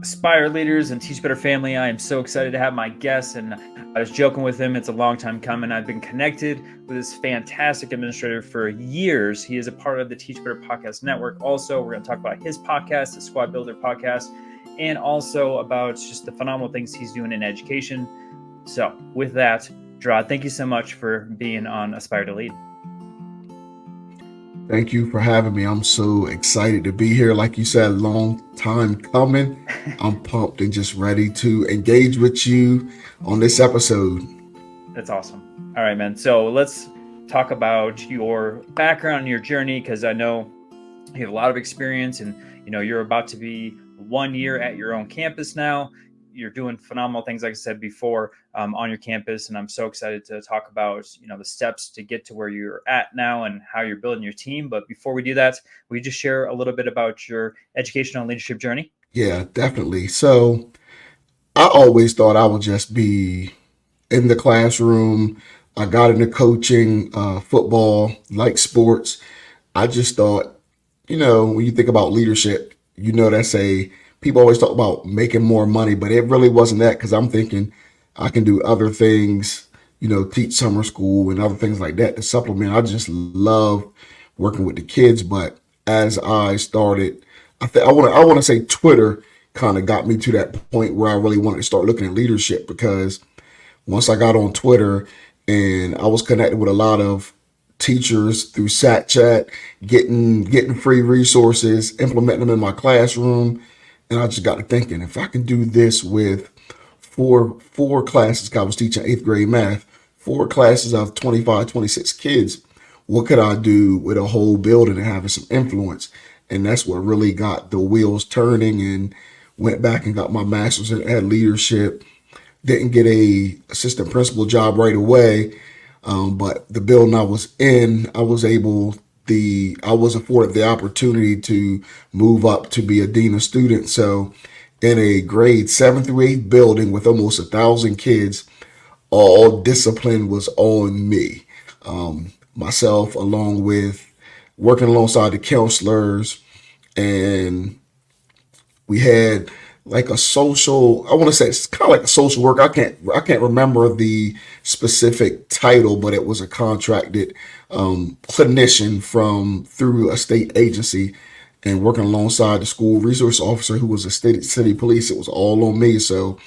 Aspire leaders and Teach Better family. I am so excited to have my guest, and I was joking with him. It's a long time coming. I've been connected with this fantastic administrator for years. He is a part of the Teach Better podcast network. Also, we're going to talk about his podcast, the Squad Builder podcast, and also about just the phenomenal things he's doing in education. So with that, Jerod, thank you so much for being on Aspire to Lead. Thank you for having me. I'm so excited to be here. Like you said, long time coming. I'm pumped and just ready to engage with you on this episode. That's awesome. All right, man. So let's talk about your background and your journey, because I know you have a lot of experience, and you're about to be 1 year at your own campus now. You're doing phenomenal things, like I said before, on your campus, and I'm so excited to talk about the steps to get to where you're at now and how you're building your team. But before we do that, will you just share a little bit about your educational and leadership journey? Yeah, definitely. So I always thought I would just be in the classroom. I got into coaching, football, like sports. I just thought, when you think about leadership, that's people always talk about making more money, but it really wasn't that, because I'm thinking I can do other things, teach summer school and other things like that to supplement. I just love working with the kids. But as I started, I want to say Twitter kind of got me to that point where I really wanted to start looking at leadership, because once I got on Twitter and I was connected with a lot of teachers through Sat Chat, getting free resources, implementing them in my classroom. And I just got to thinking, if I can do this with four classes, 'cause I was teaching eighth grade math, four classes of 25, 26 kids, what could I do with a whole building and having some influence? And that's what really got the wheels turning, and went back and got my master's in ed leadership. Didn't get a assistant principal job right away, but the building I was in, I was afforded the opportunity to move up to be a dean of students. So in a grade 7 through 8 building with almost 1,000 kids, all discipline was on me. Myself, along with working alongside the counselors, and we had like a social, I want to say it's kind of like a social work. I can't remember the specific title, but it was a contracted clinician from through a state agency, and working alongside the school resource officer who was a city police. It was all on me. So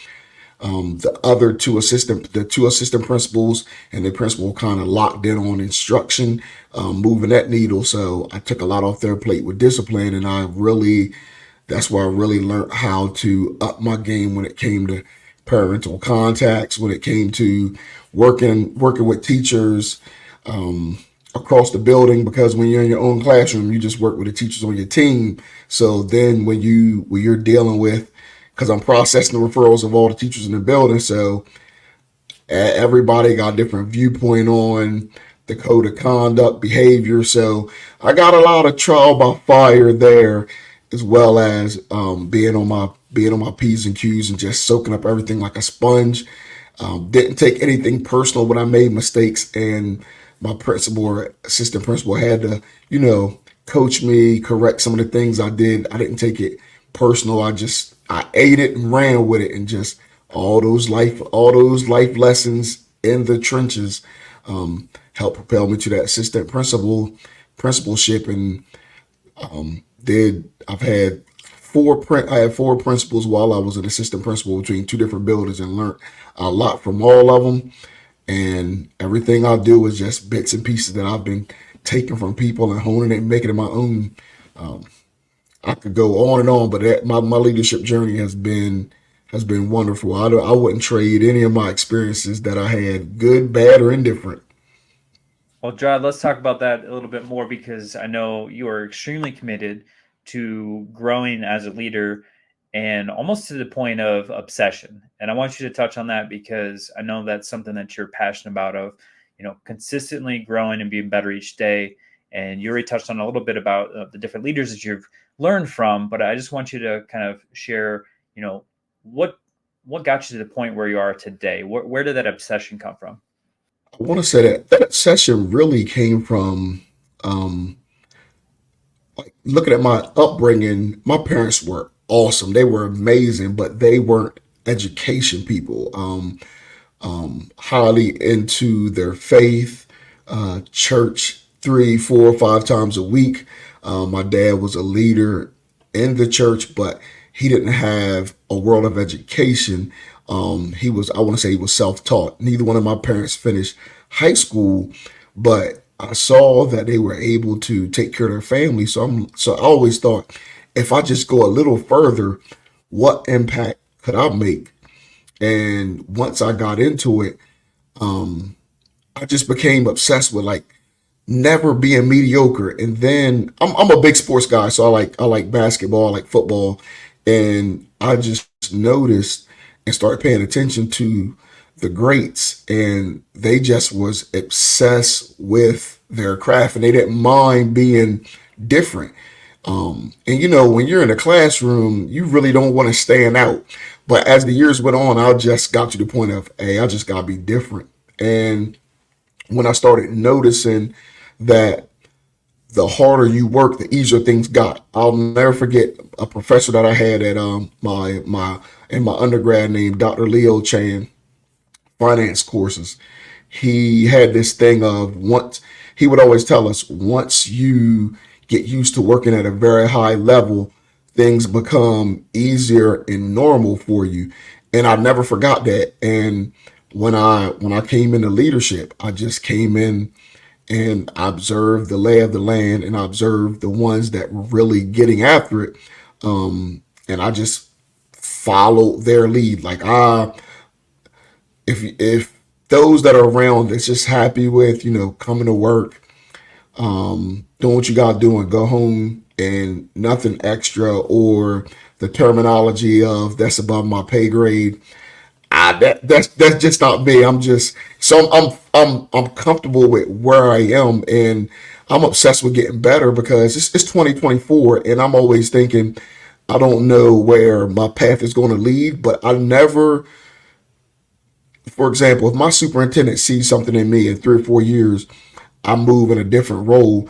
the two assistant principals and the principal kind of locked in on instruction, moving that needle. So I took a lot off their plate with discipline, and that's where I really learned how to up my game when it came to parental contacts, when it came to working with teachers across the building, because when you're in your own classroom, you just work with the teachers on your team. So then when you're dealing with, because I'm processing the referrals of all the teachers in the building, so everybody got a different viewpoint on the code of conduct, behavior. So I got a lot of trial by fire there, as well as being on my P's and Q's and just soaking up everything like a sponge. Didn't take anything personal when I made mistakes, and my principal or assistant principal had to, coach me, correct some of the things I did. I didn't take it personal. I ate it and ran with it, and just all those life lessons in the trenches helped propel me to that assistant principalship. And did I've had I had four principals while I was an assistant principal between two different buildings, and learned a lot from all of them. And everything I do is just bits and pieces that I've been taking from people and honing it and making it my own. Um, I could go on and on, but my leadership journey has been wonderful. I wouldn't trade any of my experiences that I had, good, bad, or indifferent. Well, Jerod, let's talk about that a little bit more, because I know you are extremely committed to growing as a leader, and almost to the point of obsession. And I want you to touch on that, because I know that's something that you're passionate about, of, consistently growing and being better each day. And you already touched on a little bit about the different leaders that you've learned from, but I just want you to kind of share, what what got you to the point where you are today? Where did that obsession come from? I want to say that session really came from um, like looking at my upbringing. My parents were awesome. They were amazing, but they weren't education people. Highly into their faith, church 3, 4, 5 times a week. My dad was a leader in the church, but he didn't have a world of education. I want to say he was self-taught. Neither one of my parents finished high school, but I saw that they were able to take care of their family. So I always thought, if I just go a little further, what impact could I make? And once I got into it, I just became obsessed with like never being mediocre. And then I'm a big sports guy, so I like basketball, I like football, and I just noticed and started paying attention to the greats, and they just was obsessed with their craft, and they didn't mind being different. And when you're in a classroom, you really don't want to stand out. But as the years went on, I just got to the point of, hey, I just gotta be different. And when I started noticing that the harder you work, the easier things got. I'll never forget a professor that I had at my undergrad named Dr. Leo Chan, finance courses. He had this thing of, once he would always tell us, once you get used to working at a very high level, things become easier and normal for you. And I never forgot that. And when I came into leadership, I just came in and I observed the lay of the land, and I observed the ones that were really getting after it. And I just followed their lead. Like, if those that are around that's just happy with, coming to work, doing what you got to do and go home, and nothing extra, or the terminology of that's above my pay grade. That's just not me. I'm comfortable with where I am, and I'm obsessed with getting better because it's 2024, and I'm always thinking I don't know where my path is going to lead, but I never. For example, if my superintendent sees something in me in 3 or 4 years, I move in a different role,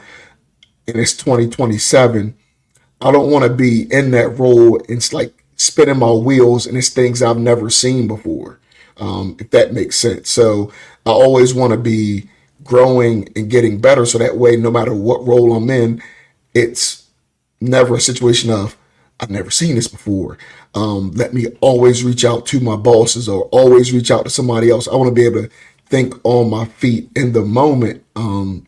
and it's 2027. I don't want to be in that role. It's like spinning my wheels, and it's things I've never seen before, if that makes sense. So I always want to be growing and getting better, so that way, no matter what role I'm in, it's never a situation of, I've never seen this before. Let me always reach out to my bosses or always reach out to somebody else. I want to be able to think on my feet in the moment,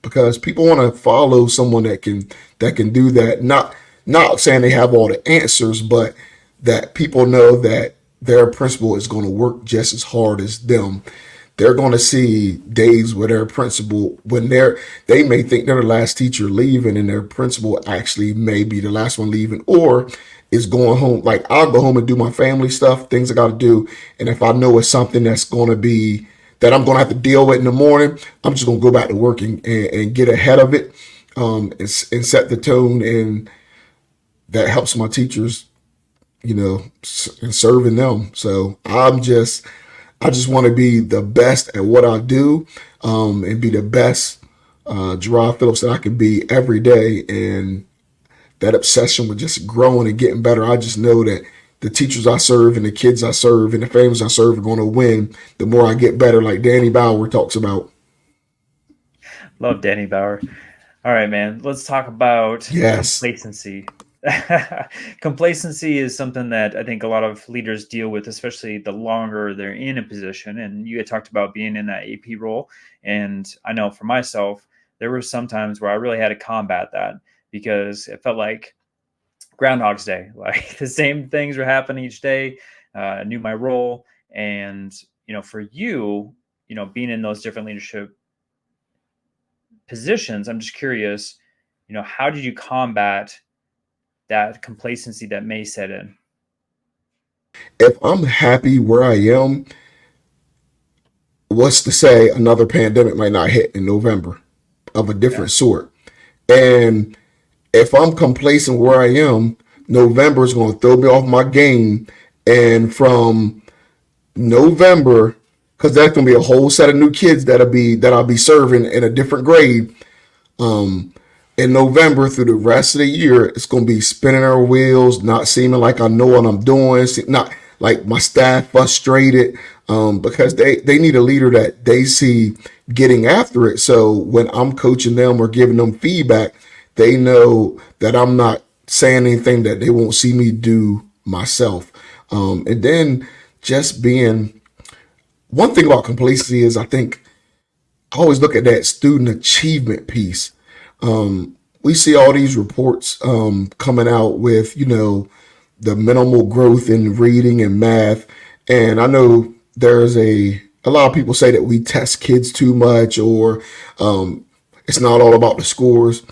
because people want to follow someone that can do that. Not saying they have all the answers, but that people know that their principal is going to work just as hard as them. They're going to see days where their principal, they may think they're the last teacher leaving, and their principal actually may be the last one leaving, or is going home. Like, I'll go home and do my family stuff, things I got to do. And if I know it's something that's going to be, that I'm going to have to deal with in the morning, I'm just going to go back to work and get ahead of it, and set the tone. And that helps my teachers, and serving them. So I just want to be the best at what I do, and be the best Jerod Phillips that I can be every day. And that obsession with just growing and getting better, I just know that the teachers I serve and the kids I serve and the families I serve are going to win the more I get better, like Danny Bauer talks about. Love Danny Bauer. All right, man. Let's talk about Yes. complacency. Complacency is something that I think a lot of leaders deal with, especially the longer they're in a position. And you had talked about being in that AP role. And I know for myself, there were some times where I really had to combat that because it felt like Groundhog's Day. Like the same things were happening each day. I knew my role. And, for you, being in those different leadership positions, I'm just curious, how did you combat that complacency that may set in? If I'm happy where I am, what's to say another pandemic might not hit in November of a Yeah. different sort? And if I'm complacent where I am, November is going to throw me off my game. And from November, because that's going to be a whole set of new kids that I'll be serving in a different grade. in November through the rest of the year, it's going to be spinning our wheels, not seeming like I know what I'm doing, not like my staff frustrated, because they need a leader that they see getting after it. So when I'm coaching them or giving them feedback, they know that I'm not saying anything that they won't see me do myself. And then just being one thing about complacency is I think I always look at that student achievement piece. We see all these reports coming out with, the minimal growth in reading and math. And I know there's a lot of people say that we test kids too much, or it's not all about the scores.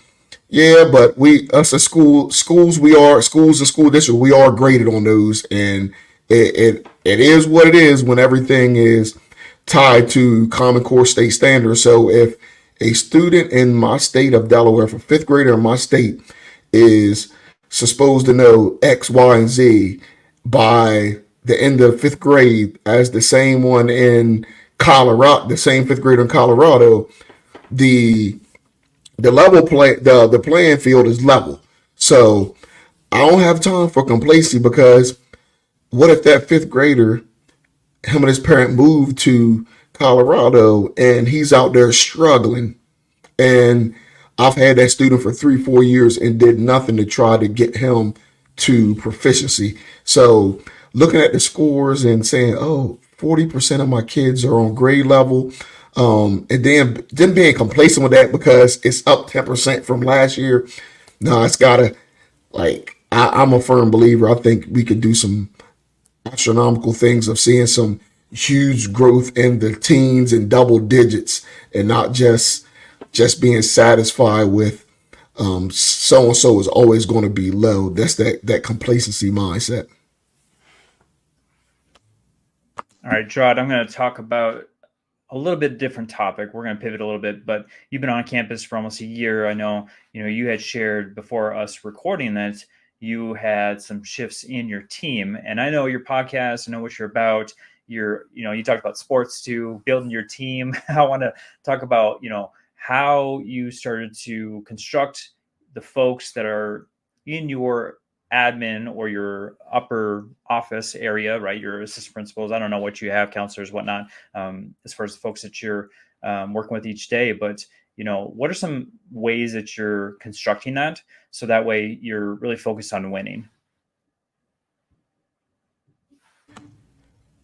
Yeah, but us as schools and school districts, we are graded on those, and it is what it is when everything is tied to Common Core state standards. So if a student in my state of Delaware, for fifth grader in my state, is supposed to know X, Y, and Z by the end of fifth grade as the same one in Colorado, the same fifth grader in Colorado, the the playing field is level. So I don't have time for complacency, because what if that fifth grader, him and his parent, moved to Colorado and he's out there struggling, and I've had that student for 3-4 years and did nothing to try to get him to proficiency. So looking at the scores and saying, oh, 40% of my kids are on grade level, and then being complacent with that because it's up 10% from last year. No, it's gotta, I'm a firm believer. I think we could do some astronomical things of seeing some huge growth in the teens and double digits, and not just being satisfied with so and so is always going to be low. That's that complacency mindset. All right, Jerod, I'm going to talk about a little bit different topic. We're going to pivot a little bit, but you've been on campus for almost a year. I know, you had shared before us recording that you had some shifts in your team, and I know your podcast, I know what you're about. You talked about sports too, building your team. I want to talk about, how you started to construct the folks that are in your admin or your upper office area, right? Your assistant principals. I don't know what you have, counselors, whatnot, as far as the folks that you're working with each day. But, what are some ways that you're constructing that so that way you're really focused on winning?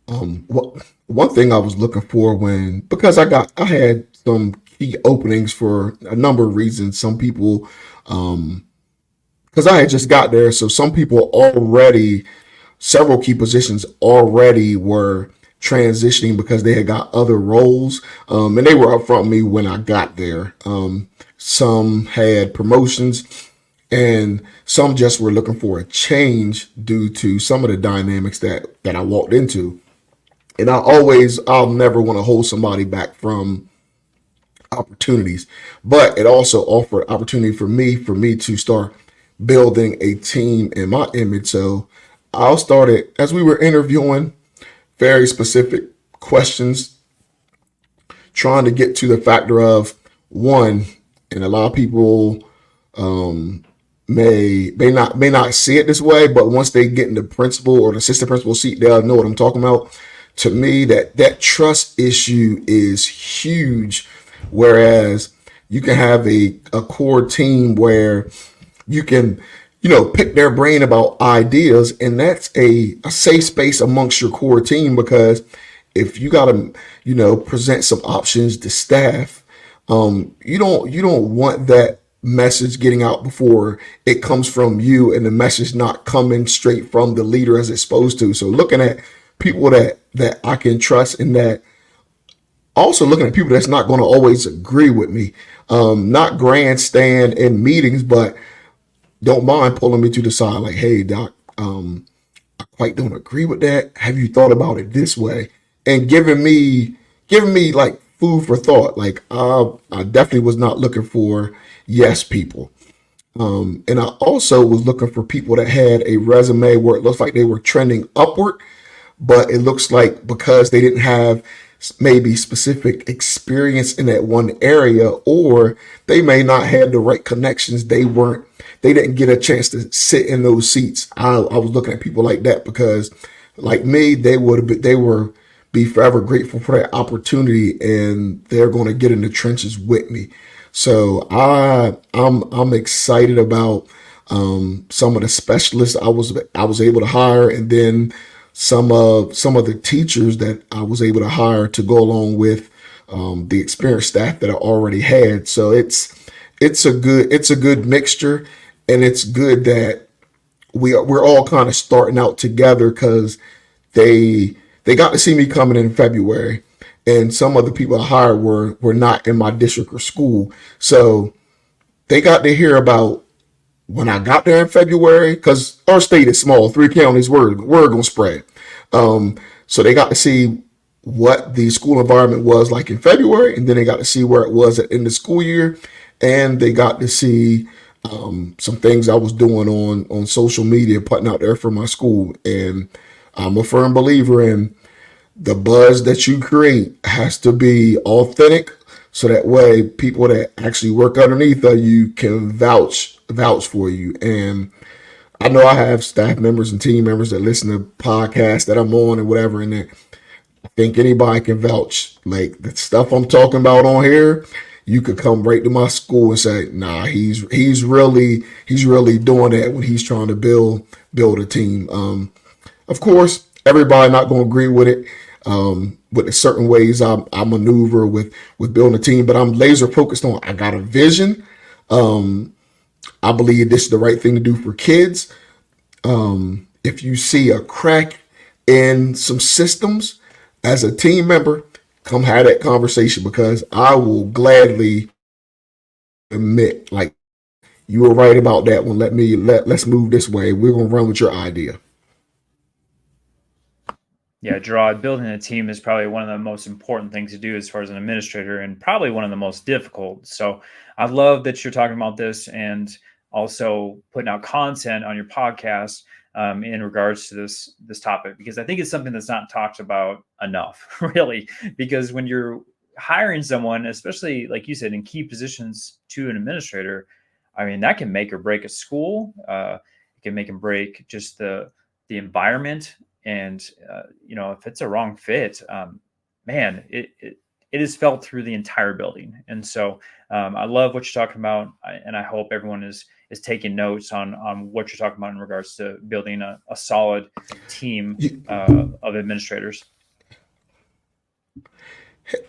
One thing I was looking for because I had some key openings for a number of reasons. Some people, because I had just got there, so some people already, several key positions already were transitioning because they had got other roles, and they were upfront with me when I got there. Some had promotions, and some just were looking for a change due to some of the dynamics that I walked into. And I'll never want to hold somebody back from opportunities, but it also offered opportunity for me to start building a team in my image. So I started, as we were interviewing, very specific questions, trying to get to the factor of one, and a lot of people may not see it this way, but once they get in the principal or the assistant principal seat, they'll know what I'm talking about. To me, that trust issue is huge. Whereas you can have a core team where you can, pick their brain about ideas, and that's a safe space amongst your core team. Because if you got to, present some options to staff, you don't want that message getting out before it comes from you, and the message not coming straight from the leader as it's supposed to. So looking at people that I can trust, and that also looking at people that's not going to always agree with me, not grandstand in meetings, but don't mind pulling me to the side, like, hey, Doc, I quite don't agree with that. Have you thought about it this way? And giving me like food for thought. Like I definitely was not looking for yes people. And I also was looking for people that had a resume where it looks like they were trending upward, but it looks like because they didn't have maybe specific experience in that one area, or they may not have the right connections. They didn't get a chance to sit in those seats. I was looking at people like that because, like me, they were be forever grateful for that opportunity, and they're going to get in the trenches with me. So I'm excited about some of the specialists I was able to hire, and then some of the teachers that I was able to hire to go along with the experienced staff that I already had. So it's a good mixture, and it's good that we're all kind of starting out together because they got to see me coming in February, and some of the people I hired were not in my district or school, so they got to hear about when I got there in February, because our state is small, 3 counties, word gonna spread. So they got to see what the school environment was like in February, and then they got to see where it was at the end of the school year, and they got to see some things I was doing on social media, putting out there for my school. And I'm a firm believer in the buzz that you create has to be authentic, so that way people that actually work underneath of you can vouch for you. And I know I have staff members and team members that listen to podcasts that I'm on and whatever, and I think anybody can vouch. Like the stuff I'm talking about on here, you could come right to my school and say, "Nah, he's really doing that when he's trying to build a team." Of course, everybody not going to agree with it. With the certain ways I maneuver with building a team, but I'm laser focused on. I got a vision. I believe this is the right thing to do for kids. If you see a crack in some systems as a team member, come have that conversation, because I will gladly admit, like, you were right about that one. Let's move this way. We're gonna run with your idea. Yeah, Jerod, building a team is probably one of the most important things to do as far as an administrator, and probably one of the most difficult. So I love that you're talking about this, and also putting out content on your podcast in regards to this topic, because I think it's something that's not talked about enough, really. Because when you're hiring someone, especially like you said, in key positions to an administrator, I mean, that can make or break a school. It can make and break just the environment. And if it's a wrong fit, man, it is felt through the entire building. And so I love what you're talking about, and I hope everyone is taking notes on what you're talking about in regards to building a solid team of administrators.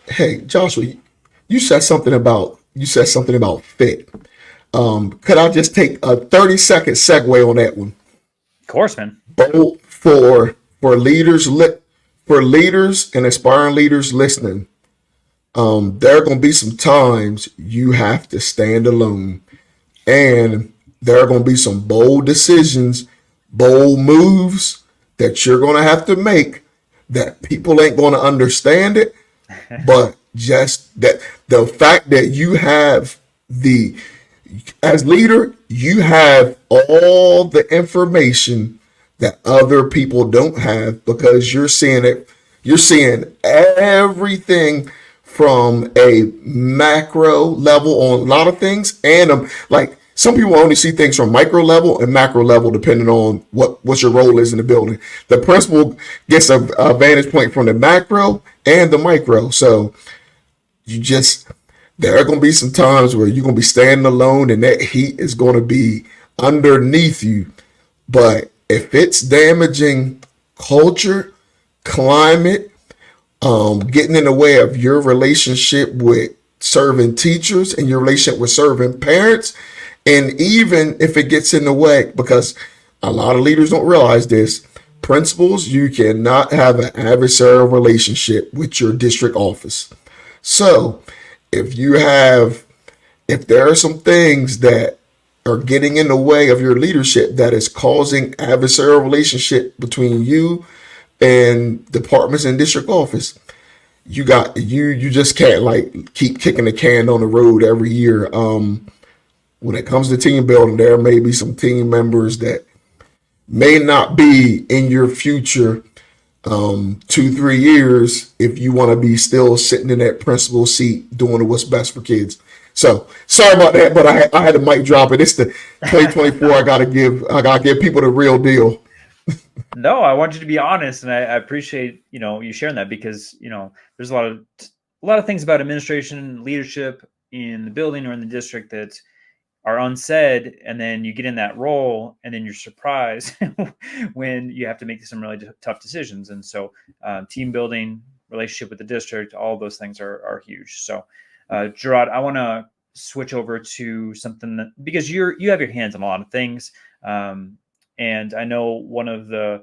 Hey, Joshua, you said something about fit. Could I just take a 30-second segue on that one? Of course, man. Both for leaders and aspiring leaders listening, there are going to be some times you have to stand alone, and there are going to be some bold decisions, bold moves that you're going to have to make that people ain't going to understand it, but just that the fact that you have as leader, you have all the information that other people don't have, because you're seeing everything from a macro level on a lot of things, and like some people only see things from micro level and macro level depending on what your role is in the building. The principal gets a vantage point from the macro and the micro. So there are going to be some times where you're going to be standing alone, and that heat is going to be underneath you. But if it's damaging culture, climate, getting in the way of your relationship with serving teachers and your relationship with serving parents, and even if it gets in the way, because a lot of leaders don't realize this, principals, you cannot have an adversarial relationship with your district office. So if there are some things that are getting in the way of your leadership that is causing adversarial relationship between you and departments and district office, you just can't like keep kicking the can on the road every year. When it comes to team building, there may be some team members that may not be in your future 2-3 years if you want to be still sitting in that principal seat doing what's best for kids. So sorry about that, but I had a mic drop it. It's the 2024. I gotta give people the real deal. No, I want you to be honest, and I appreciate you sharing that because there's a lot of things about administration leadership in the building or in the district that are unsaid, and then you get in that role and then you're surprised when you have to make some really tough decisions. And so team building, relationship with the district, all those things are huge. So Jerod, I want to switch over to something that, because you have your hands on a lot of things, and I know one of the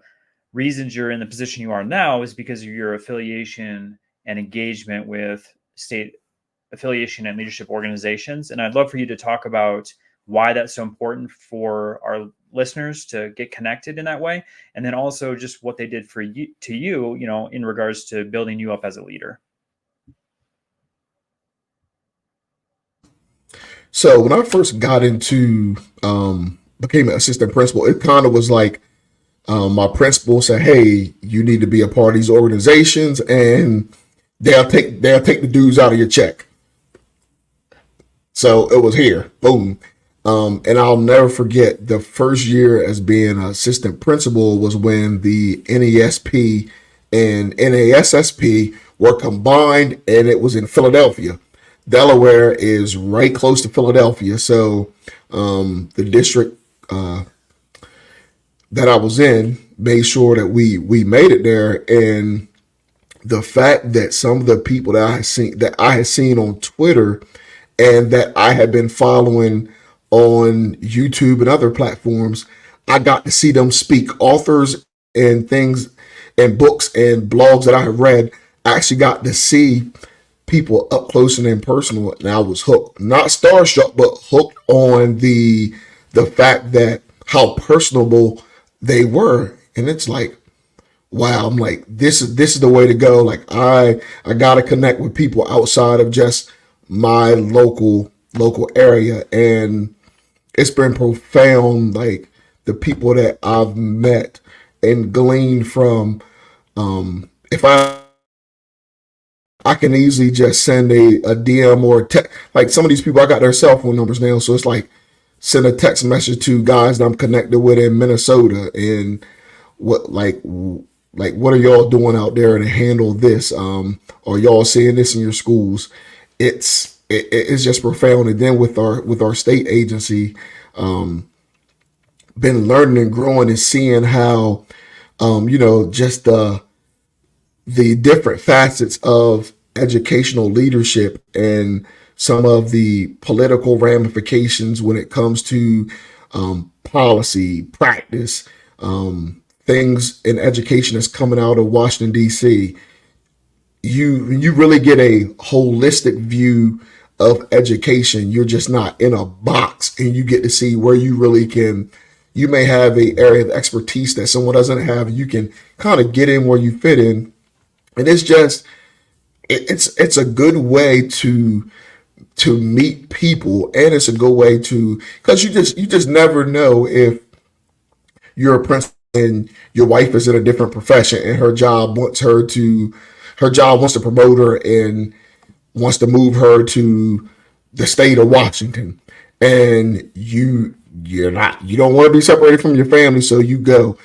reasons you're in the position you are now is because of your affiliation and engagement with state affiliation and leadership organizations. And I'd love for you to talk about why that's so important for our listeners to get connected in that way. And then also just what they did for you in regards to building you up as a leader. So when I first got into became an assistant principal, it kind of was like my principal said, "Hey, you need to be a part of these organizations, and they'll take the dues out of your check." So it was here, boom. And I'll never forget the first year as being an assistant principal was when the NAESP and NASSP were combined, and it was in Philadelphia. Delaware is right close to Philadelphia, so the district that I was in made sure that we made it there. And the fact that some of the people that I had seen on Twitter and that I had been following on YouTube and other platforms, I got to see them speak. Authors and things and books and blogs that I have read, I actually got to see people up close and in personal, and I was hooked. Not starstruck, but hooked on the fact that how personable they were. And it's like, wow, I'm like, this is the way to go. Like I gotta connect with people outside of just my local area. And it's been profound, like the people that I've met and gleaned from. If I can easily just send a DM or a text. Like some of these people, I got their cell phone numbers now, so it's like send a text message to guys that I'm connected with in Minnesota, and what what are y'all doing out there to handle this? Are y'all seeing this in your schools? It's just profound. And then with our state agency, been learning and growing and seeing how just the different facets of educational leadership and some of the political ramifications when it comes to policy, practice, things in education that's coming out of Washington, D.C. You really get a holistic view of education. You're just not in a box, and you get to see where you really can. You may have a area of expertise that someone doesn't have. You can kind of get in where you fit in, and it's a good way to meet people, and it's a good way to, because you just never know if you're a principal and your wife is in a different profession and her job wants to promote her and wants to move her to the state of Washington, and you don't want to be separated from your family, so you go.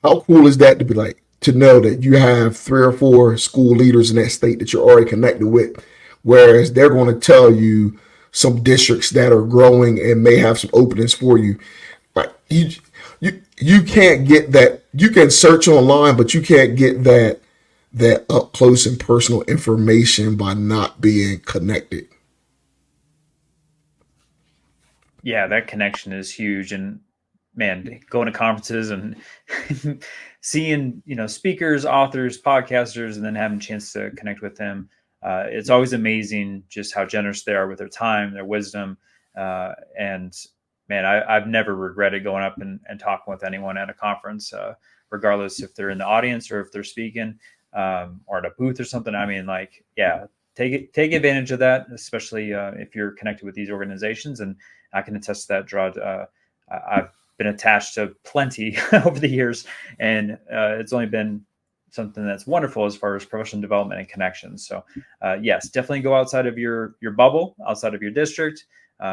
How cool is that to be like, to know that you have 3 or 4 school leaders in that state that you're already connected with, whereas they're going to tell you some districts that are growing and may have some openings for you. Like you can't get that. You can search online, but you can't get that up close and personal information by not being connected. Yeah, that connection is huge. And man, going to conferences and seeing, speakers, authors, podcasters, and then having a chance to connect with them. It's always amazing just how generous they are with their time, their wisdom. And man, I've never regretted going up and talking with anyone at a conference, regardless if they're in the audience or if they're speaking, or at a booth or something. I mean, like, yeah, take advantage of that, especially if you're connected with these organizations. And I can attest to that, Gerard. I've been attached to plenty over the years, and it's only been something that's wonderful as far as professional development and connections. So yes, definitely go outside of your bubble, outside of your district,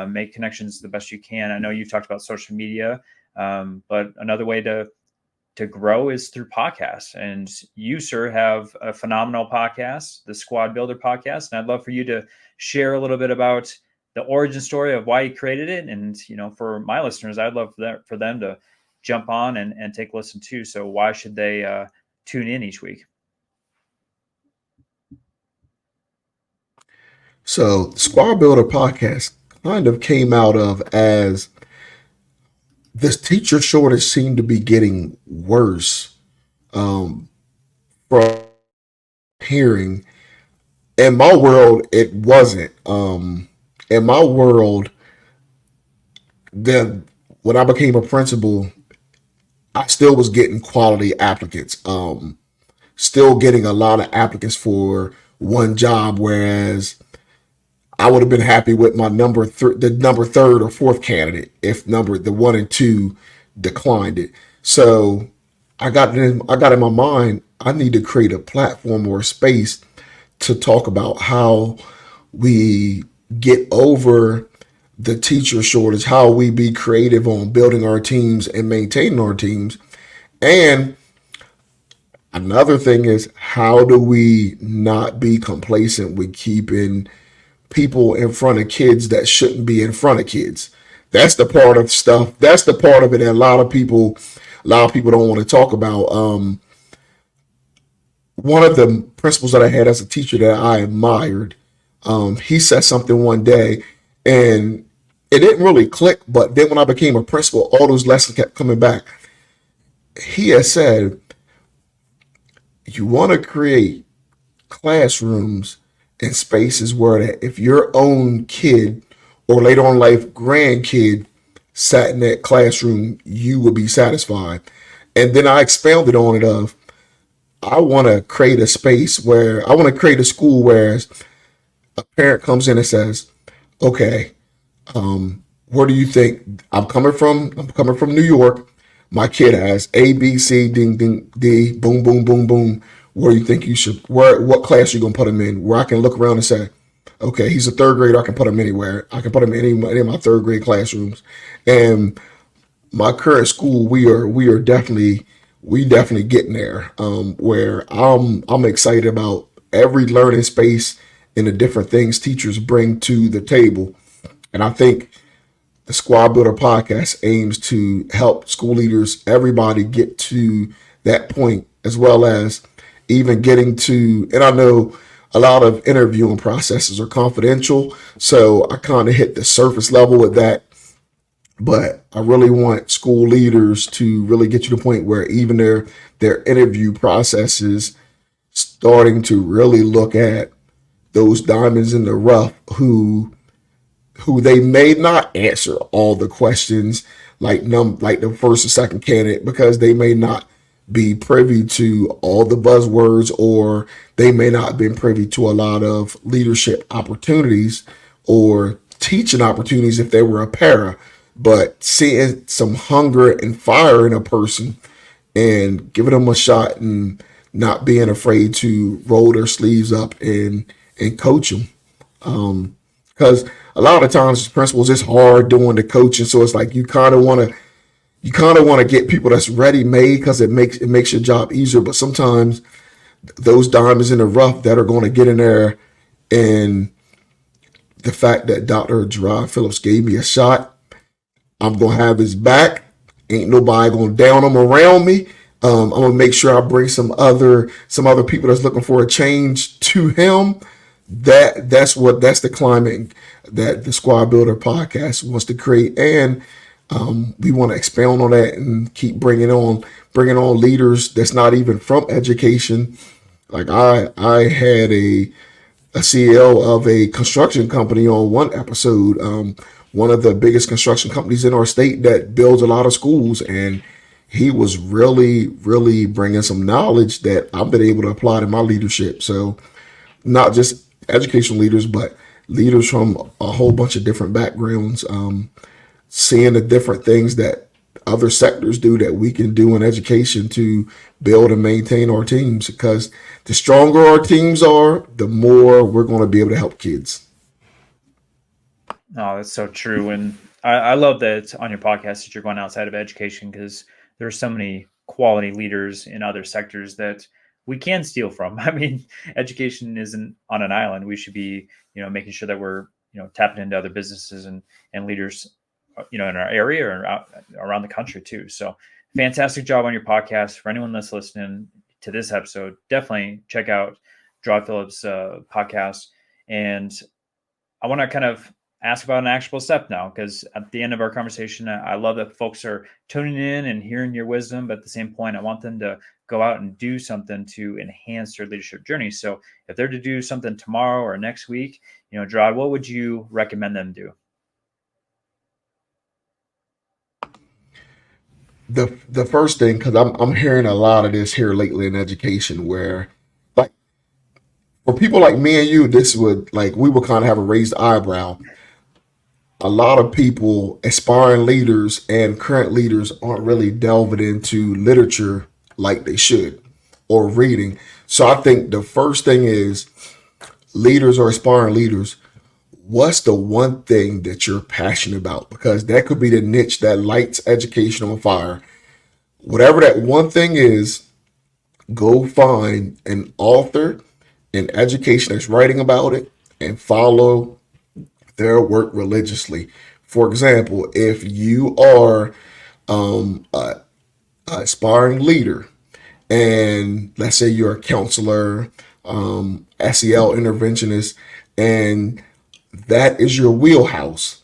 make connections the best you can. I know you talked about social media, but another way to grow is through podcasts. And you, sir, have a phenomenal podcast, the Squad Builder podcast. And I'd love for you to share a little bit about the origin story of why you created it. And, for my listeners, I'd love for them to jump on and take a listen too. So why should they tune in each week? So Squad Builder podcast kind of came out of as this teacher shortage seemed to be getting worse, from hearing. In my world, it wasn't. In my world, then when I became a principal, I still was getting quality applicants. Still getting a lot of applicants for one job, whereas I would have been happy with my the number third or fourth candidate if the 1 and 2 declined it. So I got in my mind, I need to create a platform or a space to talk about how we get over the teacher shortage, how we be creative on building our teams and maintaining our teams. And another thing is, how do we not be complacent with keeping people in front of kids that shouldn't be in front of kids? That's the part of stuff. That's the part of it that a lot of people don't want to talk about. One of the principals that I had as a teacher that I admired, he said something one day, and it didn't really click. But then when I became a principal, all those lessons kept coming back. He had said, you want to create classrooms and spaces where that if your own kid or later on life grandkid sat in that classroom, you would be satisfied. And then I expounded on it of, I want to create a space where I want to create a school where a parent comes in and says, okay, where do you think I'm coming from? I'm coming from New York. My kid has A, B, C, ding, ding, D, boom, boom, boom, boom. Where do you think what class you going to put him in? Where I can look around and say, okay, he's a third grader. I can put him anywhere. I can put him in any of my third grade classrooms. And my current school, we definitely getting there, where I'm excited about every learning space and the different things teachers bring to the table. And I think the Squad Builder podcast aims to help school leaders, everybody get to that point, as well as even getting to, and I know a lot of interviewing processes are confidential, so I kind of hit the surface level with that. But I really want school leaders to really get to the point where even their interview processes starting to really look at those diamonds in the rough who they may not answer all the questions like the first or second candidate, because they may not be privy to all the buzzwords, or they may not have been privy to a lot of leadership opportunities or teaching opportunities if they were a para. But seeing some hunger and fire in a person and giving them a shot and not being afraid to roll their sleeves up and coach them. Because a lot of times as principals, it's hard doing the coaching. So it's like you kind of want to get people that's ready made, because it makes your job easier. But sometimes those diamonds in the rough that are going to get in there, and the fact that Dr. Jerod Phillips gave me a shot, I'm going to have his back. Ain't nobody going to down him around me. I'm going to make sure I bring some other people that's looking for a change to him. That's the climate that the Squad Builder podcast wants to create. And we want to expound on that and keep bringing on leaders that's not even from education. Like I had a CEO of a construction company on one episode, one of the biggest construction companies in our state that builds a lot of schools. And he was really, really bringing some knowledge that I've been able to apply to my leadership. So not just educational leaders, but leaders from a whole bunch of different backgrounds, seeing the different things that other sectors do that we can do in education to build and maintain our teams, because the stronger our teams are, the more we're going to be able to help kids. Oh, that's so true. And I love that on your podcast that you're going outside of education, because there are so many quality leaders in other sectors that we can steal from. I mean, education isn't on an island. We should be, making sure that we're, tapping into other businesses and leaders, in our area or around the country too. So fantastic job on your podcast. For anyone that's listening to this episode, definitely check out Jerod Phillips' podcast. And I want to kind of ask about an actionable step now, because at the end of our conversation, I love that folks are tuning in and hearing your wisdom, but at the same point, I want them to go out and do something to enhance their leadership journey. So if they're to do something tomorrow or next week, Jerod, what would you recommend them do? The first thing, because I'm hearing a lot of this here lately in education, where like for people like me and you, this would like we would kind of have a raised eyebrow. A lot of people, aspiring leaders and current leaders, aren't really delving into literature like they should, or reading. So I think the first thing is, leaders or aspiring leaders, what's the one thing that you're passionate about? Because that could be the niche that lights education on fire. Whatever that one thing is, go find an author in education that's writing about it and follow their work religiously. For example, if you are a aspiring leader, and let's say you're a counselor, SEL interventionist, and that is your wheelhouse,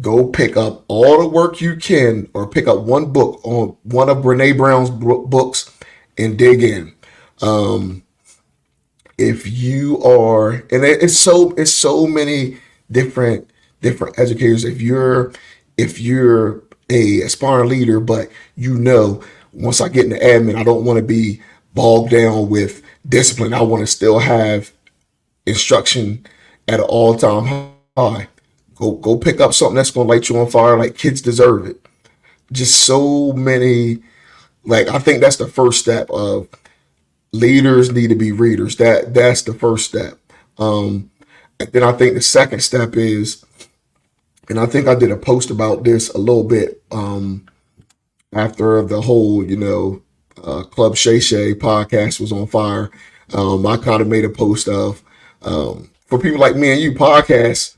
go pick up all the work you can, or pick up one book on one of Brene Brown's books and dig in. Um, if you are, and it's so many different educators. If you're a aspiring leader, but once I get into admin, I don't want to be bogged down with discipline. I want to still have instruction at an all-time high. Go pick up something that's going to light you on fire. Like, kids deserve it. Just so many. Like, I think that's the first step of leaders need to be readers. That's the first step. And then I think the second step is, and I think I did a post about this a little bit after the whole, Club Shay Shay podcast was on fire. I kind of made a post of, for people like me and you, podcasts,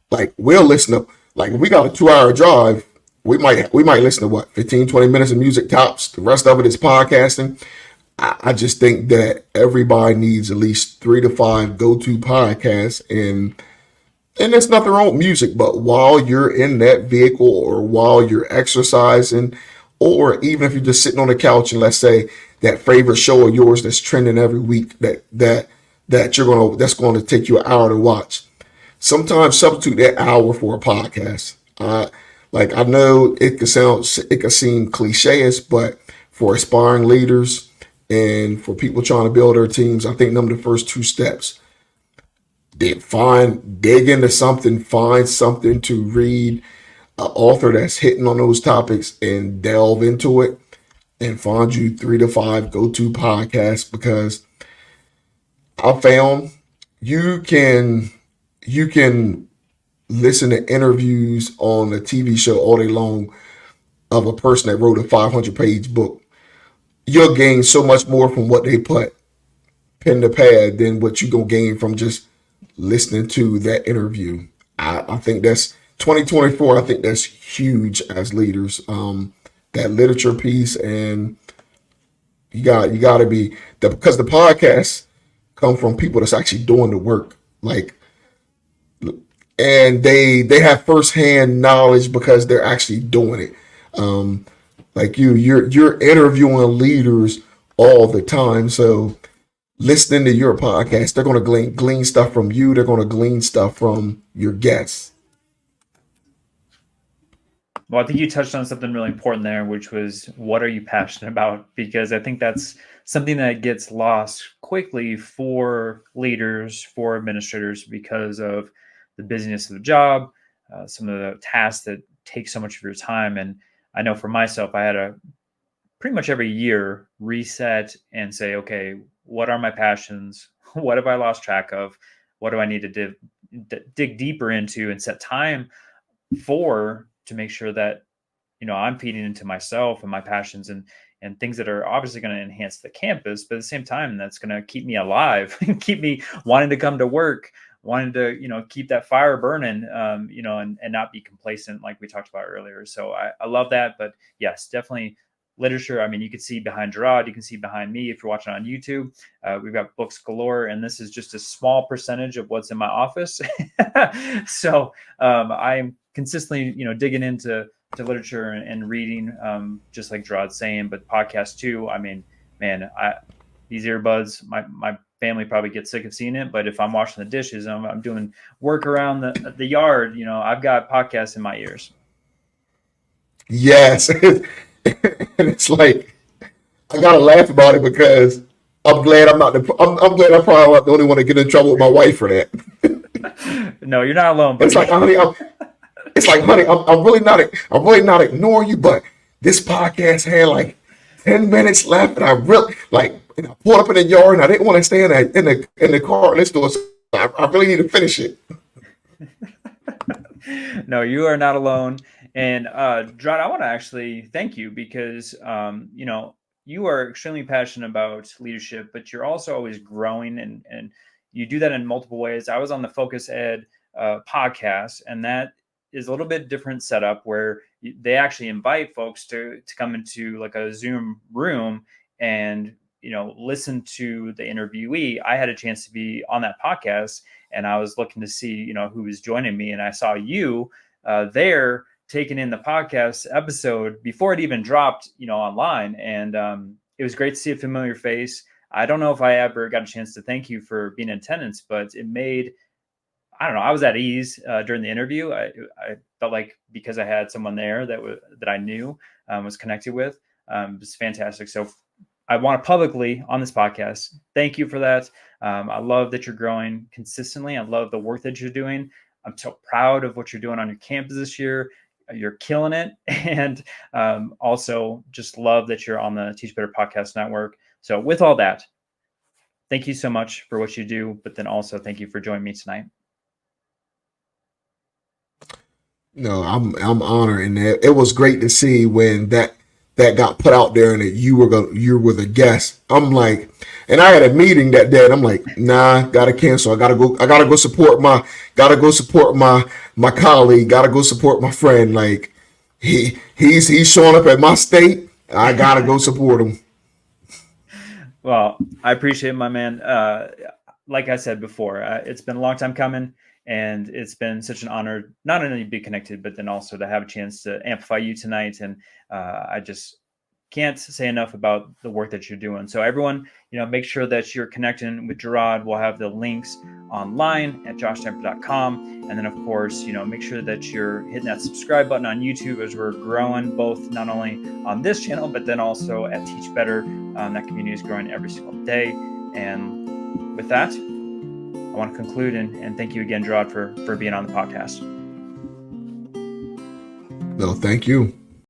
like we'll listen to, like if we got a 2 hour drive, we might listen to what, 15, 20 minutes of music tops. The rest of it is podcasting. I just think that everybody needs at least 3 to 5 go-to podcasts, and there's nothing wrong with music, but while you're in that vehicle, or while you're exercising, or even if you're just sitting on the couch, and let's say that favorite show of yours that's trending every week, that's going to take you an hour to watch. Sometimes substitute that hour for a podcast. Like, I know it could seem cliche, but for aspiring leaders and for people trying to build their teams, I think them are the first 2 steps. Dig into something, find something to read, an author that's hitting on those topics, and delve into it, and find you 3 to 5 go-to podcasts, because I found you can listen to interviews on a TV show all day long of a person that wrote a 500-page book. You'll gain so much more from what they put pen to pad than what you gonna gain from just listening to that interview. I think that's 2024. I think that's huge as leaders. That literature piece, and you got to be because the podcasts come from people that's actually doing the work, like, and they have firsthand knowledge because they're actually doing it. Um, like you're interviewing leaders all the time, so listening to your podcast, they're going to glean stuff from you. They're going to glean stuff from your guests. Well, I think you touched on something really important there, which was what are you passionate about? Because I think that's something that gets lost quickly for leaders, for administrators, because of the busyness of the job, some of the tasks that take so much of your time. And I know for myself, I had to pretty much every year reset and say, okay, what are my passions? What have I lost track of? What do I need to dig deeper into and set time for to make sure that, I'm feeding into myself and my passions and things that are obviously going to enhance the campus, but at the same time, that's going to keep me alive and keep me wanting to come to work, wanting to, keep that fire burning, and not be complacent like we talked about earlier. So I love that. But yes, definitely literature. I mean, you can see behind Jerod, you can see behind me if you're watching on YouTube. We've got books galore, and this is just a small percentage of what's in my office. So I'm consistently, digging into literature and reading, just like Jerod's saying, but podcasts too. I mean, man, these earbuds, my family probably gets sick of seeing it, but if I'm washing the dishes, I'm doing work around the yard, I've got podcasts in my ears. Yes. And it's like, I gotta laugh about it because I'm glad I'm not I'm glad I'm probably not the only one to get in trouble with my wife for that. No, you're not alone, buddy. It's like, honey, I'm really not ignoring you, but this podcast had like 10 minutes left, and I really and I pulled up in the yard, and I didn't want to stay in the car and listen to it. So I really need to finish it. No, you are not alone. And Jerod, I want to actually thank you because you are extremely passionate about leadership, but you're also always growing, and you do that in multiple ways. I was on the Focus Ed podcast, and that is a little bit different setup where they actually invite folks to come into like a Zoom room and listen to the interviewee. I had a chance to be on that podcast, and I was looking to see who was joining me, and I saw you there taking in the podcast episode before it even dropped online, and it was great to see a familiar face. I don't know if I ever got a chance to thank you for being in attendance, but it made, I don't know, I was at ease during the interview. I felt like because I had someone there that I knew, was connected with, it was fantastic. So I want to publicly on this podcast thank you for that. I love that you're growing consistently. I love the work that you're doing. I'm so proud of what you're doing on your campus this year. You're killing it. And also just love that you're on the Teach Better Podcast Network. So with all that, thank you so much for what you do, but then also thank you for joining me tonight. No, I'm honored, and it was great to see when that got put out there and that you were the guest. I'm like, and I had a meeting that day, and I'm like, nah, gotta cancel. I gotta go support my colleague. Gotta go support my friend. Like he's showing up at my state. I gotta go support him. Well, I appreciate it, my man. Like I said before, it's been a long time coming. And it's been such an honor, not only to be connected, but then also to have a chance to amplify you tonight. And I just can't say enough about the work that you're doing. So everyone, make sure that you're connecting with Jerod. We'll have the links online at joshtemper.com. And then, of course, make sure that you're hitting that subscribe button on YouTube as we're growing, both not only on this channel, but then also at Teach Better. That community is growing every single day. And with that, I want to conclude and thank you again, Jerod, for being on the podcast. No, thank you.